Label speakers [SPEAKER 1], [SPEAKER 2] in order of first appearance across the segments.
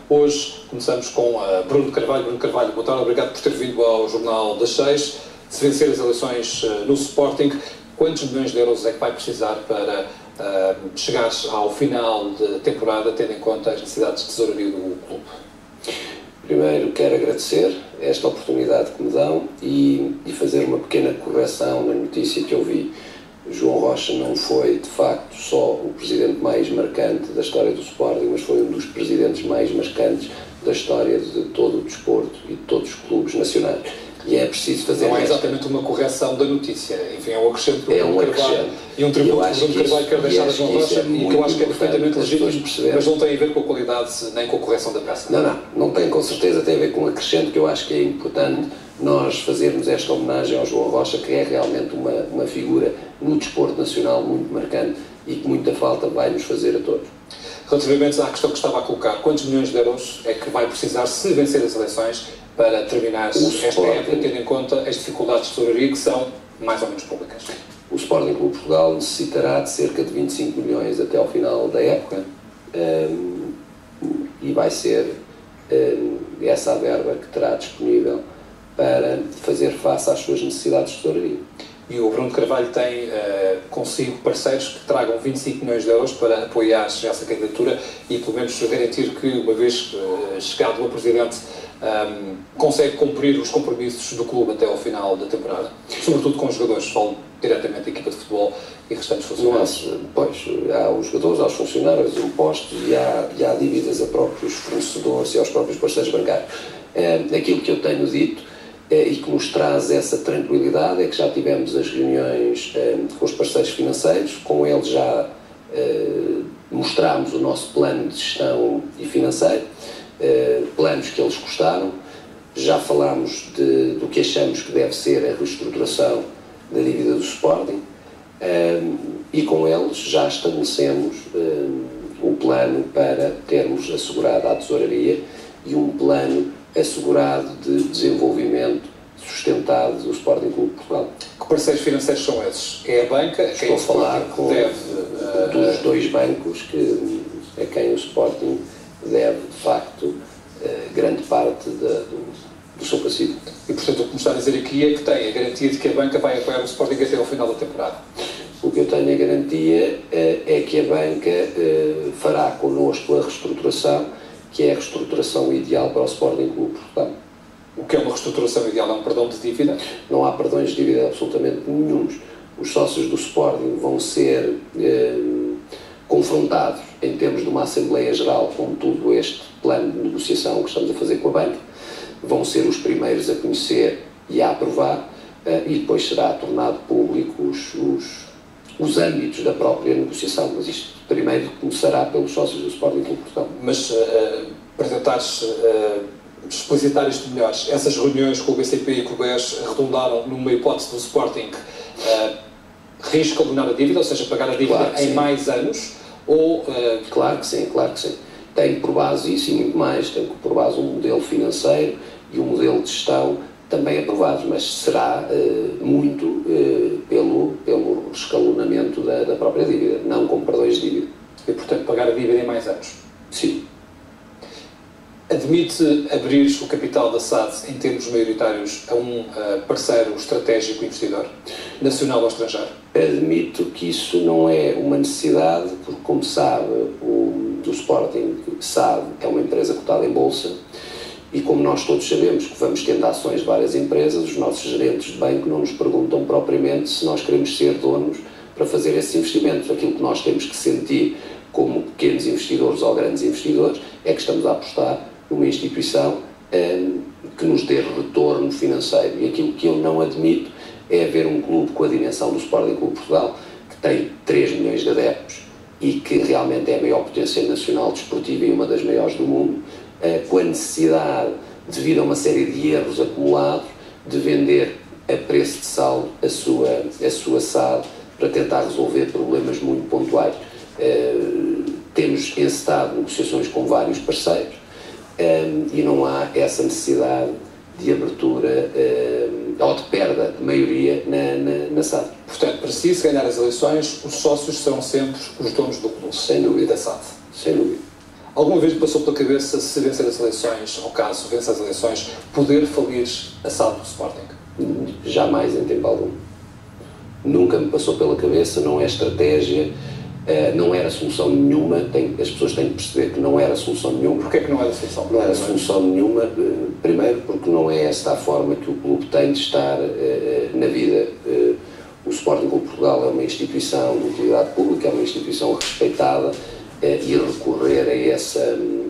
[SPEAKER 1] Hoje começamos com Bruno Carvalho. Bruno Carvalho, boa tarde, obrigado por ter vindo ao Jornal das 6. Se vencer as eleições no Sporting, quantos milhões de euros é que vai precisar para chegar ao final da temporada, tendo em conta as necessidades de tesouraria do clube?
[SPEAKER 2] Primeiro quero agradecer esta oportunidade que me dão e fazer uma pequena correção na notícia que eu vi. João Rocha não foi, de facto, só o presidente mais marcante da história do Sporting, mas foi um dos presidentes mais marcantes da história de todo o desporto e de todos os clubes nacionais. E é preciso fazer...
[SPEAKER 1] Não é exatamente uma correção da notícia, enfim, é um acrescento do
[SPEAKER 2] Bruno Carvalho.
[SPEAKER 1] E um tributo que o Bruno Carvalho quer deixar a João Rocha, e que eu acho que é perfeitamente legítimo, mas não tem a ver com a qualidade nem com a correção da peça.
[SPEAKER 2] Não tem, com certeza tem a ver com um acrescento que eu acho que é importante nós fazermos esta homenagem ao João Rocha, que é realmente uma figura no desporto nacional muito marcante e que muita falta vai nos fazer a todos.
[SPEAKER 1] Relativamente à questão que estava a colocar, quantos milhões de euros é que vai precisar, se vencer as eleições, para terminar esta época, tendo em conta as dificuldades de tesouraria que são mais ou menos públicas?
[SPEAKER 2] O Sporting Clube de Portugal necessitará de cerca de 25 milhões até ao final da época e vai ser essa a verba que terá disponível para fazer face às suas necessidades de tesouraria.
[SPEAKER 1] E o Bruno Carvalho tem consigo parceiros que tragam 25 milhões de euros para apoiar essa candidatura e pelo menos garantir que, uma vez chegado a presidente, consegue cumprir os compromissos do clube até ao final da temporada, sobretudo com os jogadores, falo diretamente da equipa de futebol e restantes funcionários.
[SPEAKER 2] Pois, há os jogadores, há os funcionários impostos e há dívidas a próprios fornecedores e aos próprios parceiros bancários. Aquilo que eu tenho dito e que nos traz essa tranquilidade é que já tivemos as reuniões com os parceiros financeiros, com eles já mostramos o nosso plano de gestão e financeiro, planos que eles gostaram, já falámos do que achamos que deve ser a reestruturação da dívida do Sporting e com eles já estabelecemos o plano para termos assegurada a tesouraria e um plano assegurado de desenvolvimento sustentado do Sporting Clube de Portugal.
[SPEAKER 1] Que parceiros financeiros são esses? É a banca?
[SPEAKER 2] Estou a falar dos dois bancos a quem o Sporting deve, de facto, grande parte do seu passivo.
[SPEAKER 1] E, portanto, o que me está a dizer aqui é que tem a garantia de que a banca vai apoiar o Sporting até ao final da temporada?
[SPEAKER 2] O que eu tenho a garantia é que a banca fará connosco a reestruturação, que é a reestruturação ideal para o Sporting Clube de Portugal.
[SPEAKER 1] O que é uma reestruturação ideal? É um perdão de dívida?
[SPEAKER 2] Não há perdões de dívida absolutamente nenhuns. Os sócios do Sporting vão ser confrontados em termos de uma Assembleia Geral com todo este plano de negociação que estamos a fazer com a banca. Vão ser os primeiros a conhecer e a aprovar e depois será tornado público os âmbitos da própria negociação, mas isto primeiro começará pelos sócios do Sporting Clube de Portugal.
[SPEAKER 1] Mas para tentares explicitar isto melhor, essas reuniões com o BCP e com o BES redundaram numa hipótese do Sporting reescalonar a dívida, ou seja, pagar a dívida em mais anos? Ou,
[SPEAKER 2] Claro que sim, claro que sim. Tem por base isso e muito mais, tem por base um modelo financeiro e um modelo de gestão também aprovados, mas será muito pelo escalonamento da própria dívida, não com perdões de dívida.
[SPEAKER 1] E, portanto, pagar a dívida em mais anos?
[SPEAKER 2] Sim.
[SPEAKER 1] Admite abrir o capital da SAD em termos maioritários a um parceiro estratégico investidor, nacional ou estrangeiro?
[SPEAKER 2] Admito que isso não é uma necessidade, porque, como sabe, o Sporting SAD é uma empresa cotada em bolsa e, como nós todos sabemos que vamos tendo ações de várias empresas, os nossos gerentes de banco não nos perguntam propriamente se nós queremos ser donos para fazer esses investimentos. Aquilo que nós temos que sentir como pequenos investidores ou grandes investidores é que estamos a apostar numa instituição que nos dê retorno financeiro. E aquilo que eu não admito é haver um clube com a dimensão do Sporting Clube de Portugal, que tem 3 milhões de adeptos e que realmente é a maior potência nacional desportiva e uma das maiores do mundo, com a necessidade, devido a uma série de erros acumulados, de vender a preço de saldo a sua SAD para tentar resolver problemas muito pontuais. Temos encetado negociações com vários parceiros e não há essa necessidade de abertura ou de perda de maioria na SAD.
[SPEAKER 1] Portanto, para si, se ganhar as eleições, os sócios serão sempre os donos do clube.
[SPEAKER 2] Sem dúvida.
[SPEAKER 1] Da SAD.
[SPEAKER 2] Sem dúvida.
[SPEAKER 1] Alguma vez passou pela cabeça, se vencer as eleições, ou caso vença as eleições, poder falir a SAD do Sporting?
[SPEAKER 2] Jamais em tempo algum. Nunca me passou pela cabeça, não é estratégia, não era solução nenhuma, as pessoas têm que perceber que não era solução nenhuma.
[SPEAKER 1] Porquê que não era solução?
[SPEAKER 2] Não era solução nenhuma, primeiro porque não é esta a forma que o clube tem de estar na vida. O Sporting Clube Portugal é uma instituição de utilidade pública, é uma instituição respeitada, e recorrer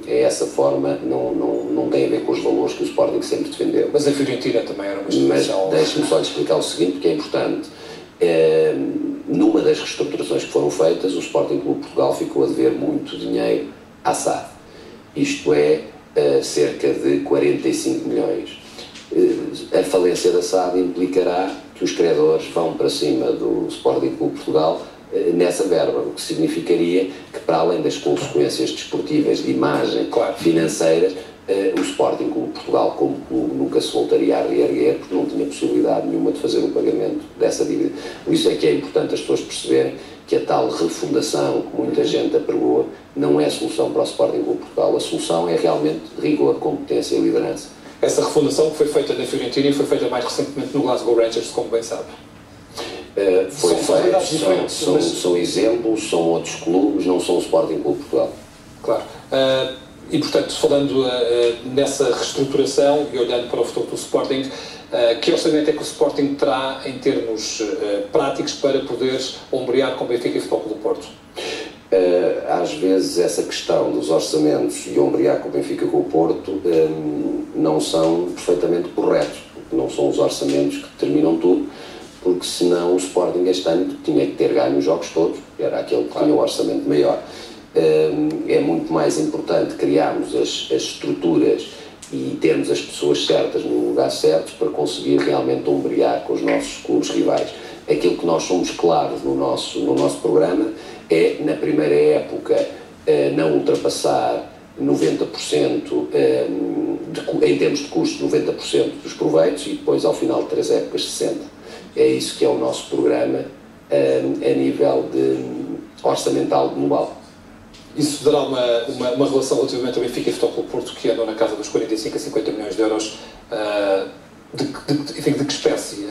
[SPEAKER 2] a essa forma não tem a ver com os valores que o Sporting sempre defendeu.
[SPEAKER 1] Mas a Fiorentina também era uma instituição...
[SPEAKER 2] Mas deixe-me só lhe explicar o seguinte, porque é importante. Numa das reestruturações que foram feitas, o Sporting Clube Portugal ficou a dever muito dinheiro à SAD. Isto é, cerca de 45 milhões. A falência da SAD implicará que os credores vão para cima do Sporting Clube Portugal nessa verba, o que significaria que, para além das consequências desportivas, de imagem, financeiras, o Sporting Clube Portugal, como clube, nunca se voltaria a reerguer, porque não tinha possibilidade nenhuma de fazer o pagamento dessa dívida. Por isso é que é importante as pessoas perceberem que a tal refundação, que muita gente apregoa, não é a solução para o Sporting Clube Portugal. A solução é realmente rigor, competência e liderança.
[SPEAKER 1] Essa refundação que foi feita na Fiorentina e foi feita mais recentemente no Glasgow Rangers, como bem sabe.
[SPEAKER 2] São exemplos, são outros clubes, não são o Sporting Clube Portugal.
[SPEAKER 1] Claro. E, portanto, falando nessa reestruturação e olhando para o futuro do Sporting, que orçamento é que o Sporting terá em termos práticos para poder ombrear com o Benfica e Futebol Clube do Porto?
[SPEAKER 2] Às vezes essa questão dos orçamentos e ombrear com o Benfica e com o Porto não são perfeitamente corretos, porque não são os orçamentos que determinam tudo, porque senão o Sporting este ano tinha que ter ganho os jogos todos, era aquele que tinha o orçamento maior. É muito mais importante criarmos as estruturas e termos as pessoas certas no lugar certo para conseguir realmente ombrear com os nossos clubes rivais. Aquilo que nós somos claros no nosso programa é, na primeira época, não ultrapassar 90%, em termos de custo, 90% dos proveitos, e depois, ao final de 3 épocas, 60%. É isso que é o nosso programa a nível orçamental global.
[SPEAKER 1] Isso dará uma relação relativamente ao Benfica e Futebol Clube Porto, que andam na casa dos 45 a 50 milhões de euros, de que espécie?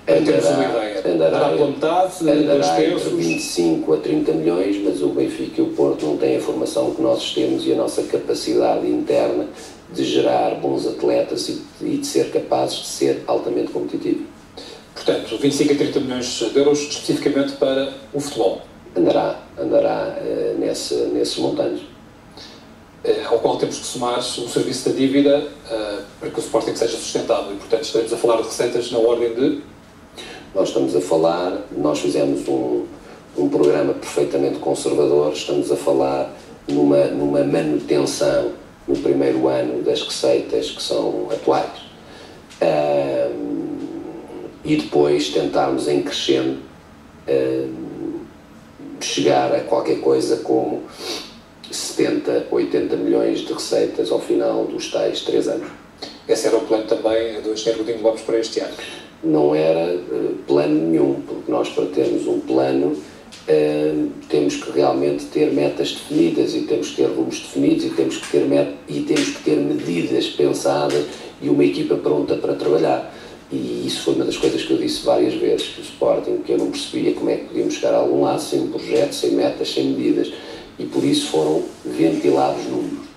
[SPEAKER 1] Temos uma ideia. Andará pela metade,
[SPEAKER 2] andará entre 25 a 30 milhões, mas o Benfica e o Porto não têm a formação que nós temos e a nossa capacidade interna de gerar bons atletas e de ser capazes de ser altamente competitivos.
[SPEAKER 1] Portanto, 25 a 30 milhões de euros especificamente para o futebol.
[SPEAKER 2] Andará nesses montantes.
[SPEAKER 1] Ao qual temos que somar o serviço da dívida para que o Sporting seja sustentável, e portanto estaremos a falar de receitas na ordem de...
[SPEAKER 2] Nós fizemos um programa perfeitamente conservador, estamos a falar numa manutenção no primeiro ano das receitas que são atuais, e depois tentarmos em crescendo chegar a qualquer coisa como 70, 80 milhões de receitas ao final dos tais 3 anos.
[SPEAKER 1] Esse era o plano também do engenheiro Godinho Lopes para este ano?
[SPEAKER 2] Não era plano nenhum, porque nós, para termos um plano, temos que realmente ter metas definidas e temos que ter rumos definidos e temos que ter medidas pensadas e uma equipa pronta para trabalhar. E isso foi uma das coisas que eu disse várias vezes, que o Sporting, que eu não percebia como é que podíamos chegar a algum lado sem um projeto, sem metas, sem medidas, e por isso foram ventilados números.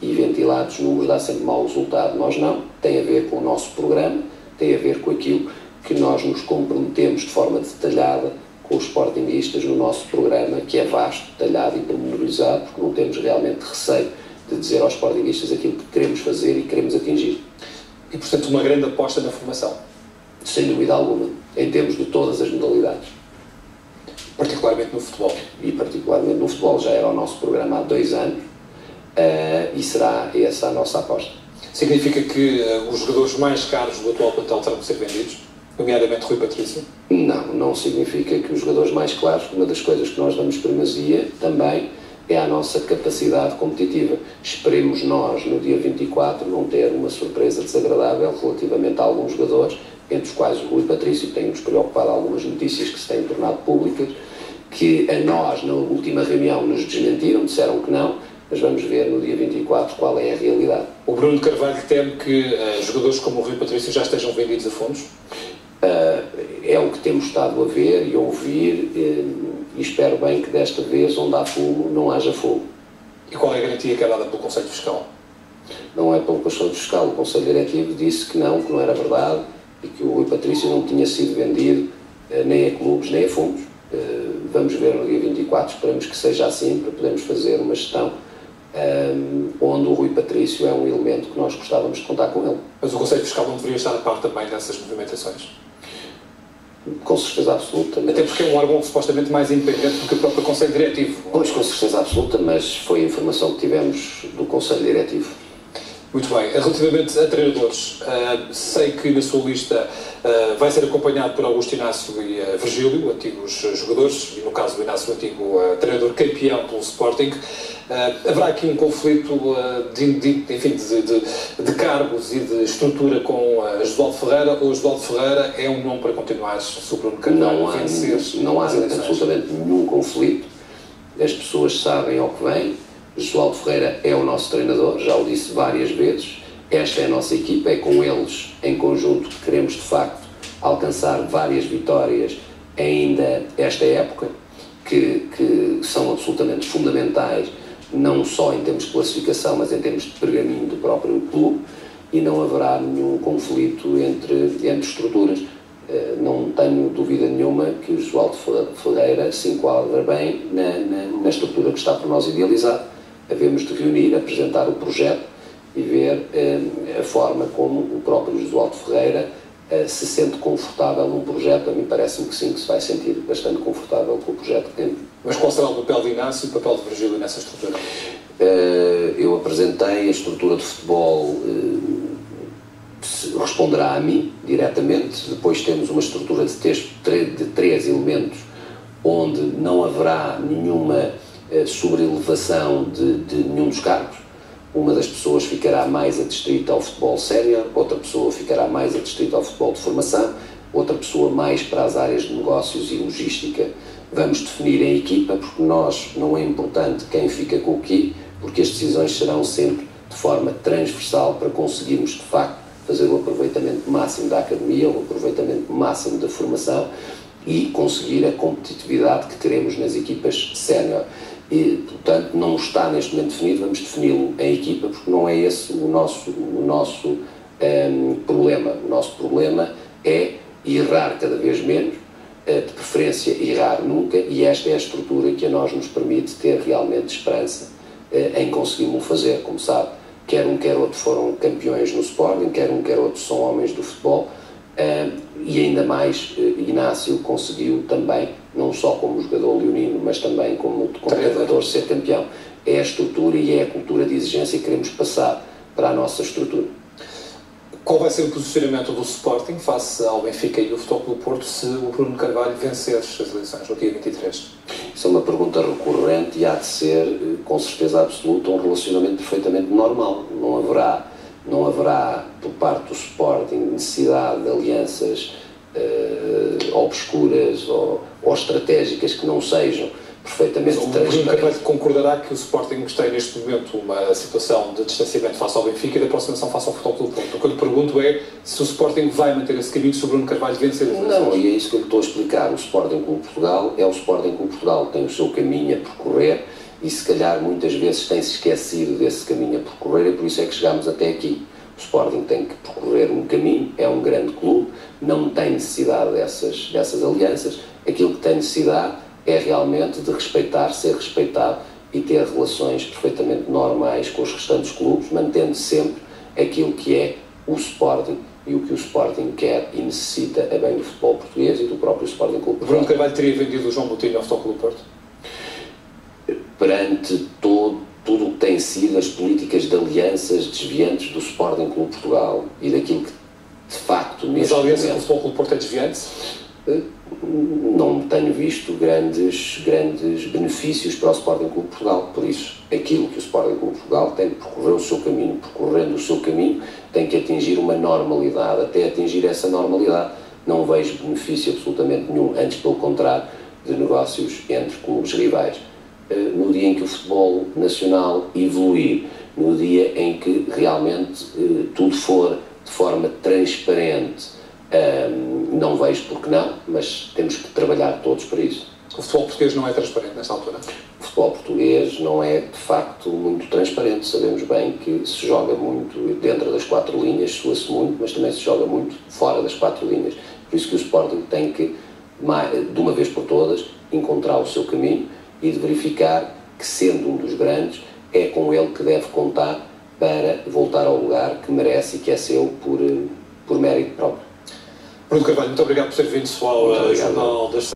[SPEAKER 2] E ventilados números dá sempre mau resultado. Nós não, tem a ver com o nosso programa, tem a ver com aquilo que nós nos comprometemos de forma detalhada com os sportinguistas no nosso programa, que é vasto, detalhado e pormenorizado, porque não temos realmente receio de dizer aos sportinguistas aquilo que queremos fazer e queremos atingir.
[SPEAKER 1] E, portanto, uma grande aposta na formação?
[SPEAKER 2] Sem dúvida alguma, em termos de todas as modalidades.
[SPEAKER 1] Particularmente no futebol?
[SPEAKER 2] E particularmente no futebol, já era o nosso programa há 2 anos, e será essa a nossa aposta.
[SPEAKER 1] Significa que os jogadores mais caros do atual plantel terão que ser vendidos, nomeadamente Rui Patrício?
[SPEAKER 2] Não significa que os jogadores mais claros, uma das coisas que nós damos primazia também é a nossa capacidade competitiva. Esperemos nós, no dia 24, não ter uma surpresa desagradável relativamente a alguns jogadores entre os quais o Rui Patrício, tem-nos preocupado algumas notícias que se têm tornado públicas, que a nós, na última reunião, nos desmentiram, disseram que não, mas vamos ver no dia 24 qual é a realidade.
[SPEAKER 1] O Bruno Carvalho teme que jogadores como o Rui Patrício já estejam vendidos a fundos?
[SPEAKER 2] É o que temos estado a ver e a ouvir, e espero bem que desta vez, onde há fumo, não haja fogo.
[SPEAKER 1] E qual é a garantia que é dada pelo Conselho Fiscal?
[SPEAKER 2] Não é pelo Conselho Fiscal, o Conselho Diretivo disse que não era verdade e que o Rui Patrício não tinha sido vendido nem a clubes nem a fundos. Vamos ver no dia 24, esperamos que seja assim, para podermos fazer uma gestão onde o Rui Patrício é um elemento que nós gostávamos de contar com ele.
[SPEAKER 1] Mas o Conselho Fiscal não deveria estar a par também dessas movimentações?
[SPEAKER 2] Com certeza absoluta.
[SPEAKER 1] Até porque é um órgão supostamente mais independente do que o próprio Conselho Diretivo.
[SPEAKER 2] Pois, com certeza absoluta, mas foi a informação que tivemos do Conselho Diretivo.
[SPEAKER 1] Muito bem. Relativamente a treinadores, sei que na sua lista vai ser acompanhado por Augusto Inácio e Virgílio, antigos jogadores, e no caso do Inácio, antigo treinador campeão pelo Sporting. Haverá aqui um conflito de cargos e de estrutura com Josualdo Ferreira, ou Josualdo Ferreira é um nome para continuar se o Bruno Carvalho vencer?
[SPEAKER 2] Não há absolutamente nenhum conflito. As pessoas sabem ao que vem. Josualdo Ferreira é o nosso treinador, já o disse várias vezes. Esta é a nossa equipa, é com eles em conjunto que queremos de facto alcançar várias vitórias ainda esta época, que são absolutamente fundamentais, não só em termos de classificação, mas em termos de pergaminho do próprio clube, e não haverá nenhum conflito entre estruturas. Não tenho dúvida nenhuma que o Josualdo Ferreira se enquadra bem na estrutura que está por nós idealizada. Havemos de reunir, apresentar o projeto e ver a forma como o próprio Josualdo Ferreira se sente confortável num projeto. A mim parece-me que sim, que se vai sentir bastante confortável com o projeto que tem.
[SPEAKER 1] Mas qual será o papel de Inácio e o papel de Virgílio nessa estrutura?
[SPEAKER 2] Eu apresentei a estrutura de futebol, responderá a mim diretamente. Depois temos uma estrutura de três elementos, onde não haverá nenhuma sobrelevação de nenhum dos cargos. Uma das pessoas ficará mais adstrita ao futebol sénior, outra pessoa ficará mais adstrita ao futebol de formação, outra pessoa mais para as áreas de negócios e logística. Vamos definir em equipa, porque nós não é importante quem fica com o quê, porque as decisões serão sempre de forma transversal para conseguirmos de facto fazer o aproveitamento máximo da academia, o aproveitamento máximo da formação e conseguir a competitividade que queremos nas equipas sénior. E, portanto, não está neste momento definido, vamos defini-lo em equipa, porque não é esse o nosso problema. O nosso problema é errar cada vez menos, de preferência errar nunca, e esta é a estrutura que a nós nos permite ter realmente esperança em conseguirmos fazer. Como sabe, quer um quer outro foram campeões no Sporting, quer um quer outro são homens do futebol, e ainda mais Inácio conseguiu também, não só como jogador leonino, mas também como treinador, ser campeão. É a estrutura e é a cultura de exigência que queremos passar para a nossa estrutura.
[SPEAKER 1] Qual vai ser o posicionamento do Sporting face ao Benfica e ao Futebol Clube do Porto se o Bruno Carvalho vencer as eleições no dia 23?
[SPEAKER 2] Isso é uma pergunta recorrente e há de ser, com certeza absoluta, um relacionamento perfeitamente normal. Não haverá por parte do Sporting necessidade de alianças obscuras ou estratégicas que não sejam perfeitamente transparentes.
[SPEAKER 1] O Bruno Carvalho concordará que o Sporting tem neste momento uma situação de distanciamento face ao Benfica e de aproximação face ao Futebol Clube do Porto. O que eu lhe pergunto é se o Sporting vai manter esse caminho se o Bruno Carvalho vencer as eleições.
[SPEAKER 2] Não, e é isso que eu lhe estou a explicar. O Sporting Clube Portugal é o Sporting Clube Portugal, tem o seu caminho a percorrer e se calhar muitas vezes tem-se esquecido desse caminho a percorrer e por isso é que chegámos até aqui. O Sporting tem que percorrer um caminho, é um grande clube, não tem necessidade dessas alianças. Aquilo que tem necessidade é realmente de respeitar, ser respeitado e ter relações perfeitamente normais com os restantes clubes, mantendo sempre aquilo que é o Sporting e o que o Sporting quer e necessita a bem do futebol português e do próprio Sporting Clube.
[SPEAKER 1] Bruno Carvalho teria vendido o João Moutinho ao Futebol Clube do Porto?
[SPEAKER 2] Perante tudo o que tem sido as políticas de alianças desviantes do Sporting Clube Portugal e daquilo que de facto neste momento...
[SPEAKER 1] Mas a aliança com o Futebol Clube do Porto é desviante?
[SPEAKER 2] não tenho visto grandes benefícios para o Sporting Clube de Portugal. Por isso, aquilo que o Sporting Clube de Portugal tem que percorrer o seu caminho. Percorrendo o seu caminho, tem que atingir uma normalidade. Até atingir essa normalidade, não vejo benefício absolutamente nenhum, antes pelo contrário, de negócios entre clubes rivais. No dia em que o futebol nacional evoluir, no dia em que realmente tudo for de forma transparente, não vejo porque não, mas temos que trabalhar todos para isso.
[SPEAKER 1] O futebol português não é transparente nesta altura?
[SPEAKER 2] O futebol português não é, de facto, muito transparente. Sabemos bem que se joga muito dentro das 4 linhas, sua-se muito, mas também se joga muito fora das 4 linhas. Por isso que o Sporting tem que, de uma vez por todas, encontrar o seu caminho e de verificar que, sendo um dos grandes, é com ele que deve contar para voltar ao lugar que merece e que é seu por mérito próprio.
[SPEAKER 1] Bruno Carvalho, muito obrigado por ter vindo ao Jornal das